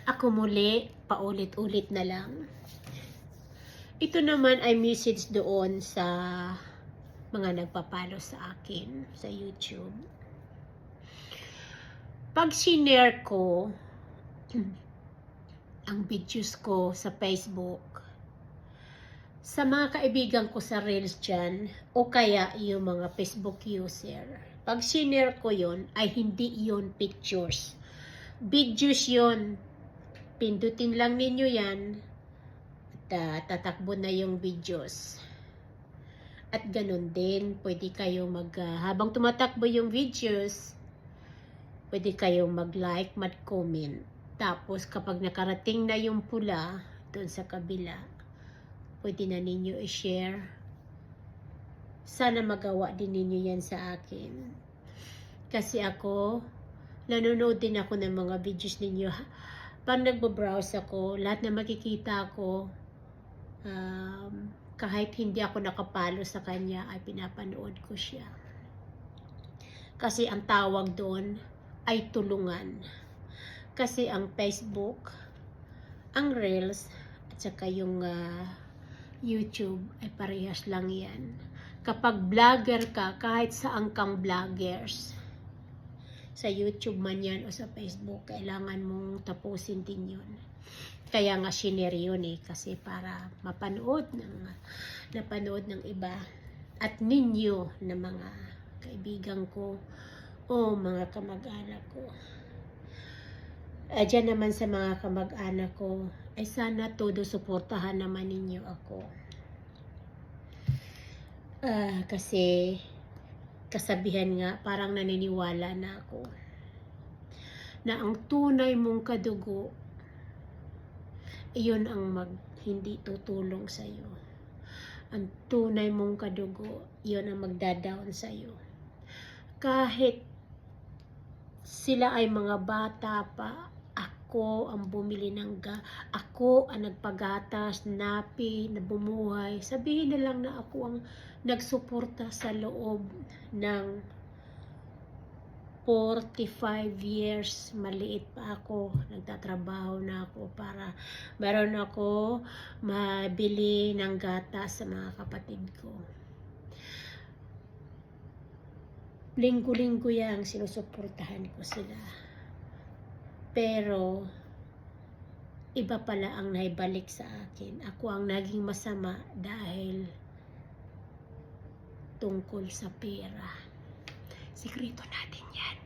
Ako muli, paulit-ulit na lang. Ito naman ay message doon sa mga nagpapalo sa akin sa YouTube. Pag sinare ko ang videos ko sa Facebook, sa mga kaibigan ko sa Reels dyan, o kaya yung mga Facebook user, pag sinare ko yon ay hindi yon pictures. Videos yon. Pindutin lang ninyo yan at tatakbo na yung videos. At ganun din, pwede kayo habang tumatakbo yung videos, pwede kayong mag-like, mag-comment. Tapos kapag nakarating na yung pula doon sa kabila, pwede na ninyo i-share. Sana magawa din ninyo yan sa akin. Kasi ako, nanonood din ako ng mga videos ninyo. Pag nagbo-browse ako, lahat na makikita ko, kahit hindi ako nakapalo sa kanya, ay pinapanood ko siya. Kasi ang tawag doon ay tulungan. Kasi ang Facebook, ang Reels, at saka yung YouTube ay parehas lang yan. Kapag vlogger ka, kahit saan kang vloggers, sa YouTube man yan o sa Facebook, kailangan mong tapusin din yun. Kaya nga sinare yun kasi para napanood ng iba at ninyo na mga kaibigan ko o mga kamag-anak ko. Diyan naman sa mga kamag-anak ko, ay sana todo suportahan naman ninyo ako. Kasi kasabihan nga, parang naniniwala na ako na ang tunay mong kadugo, iyon ang hindi tutulong sa'yo. Ang tunay mong kadugo, iyon ang magda-down sa'yo. Kahit sila ay mga bata pa, ako ang bumili ako ang nagpagatas, napi, na bumuhay. Sabihin na lang na ako ang nagsuporta sa loob ng 45 years, maliit pa ako, nagtatrabaho na ako para meron ako mabili ng gatas sa mga kapatid ko. Linggo-linggo yang sinusuportahan ko sila. Pero iba pala ang naibalik sa akin. Ako ang naging masama dahil tungkol sa pera. Sikreto natin yan.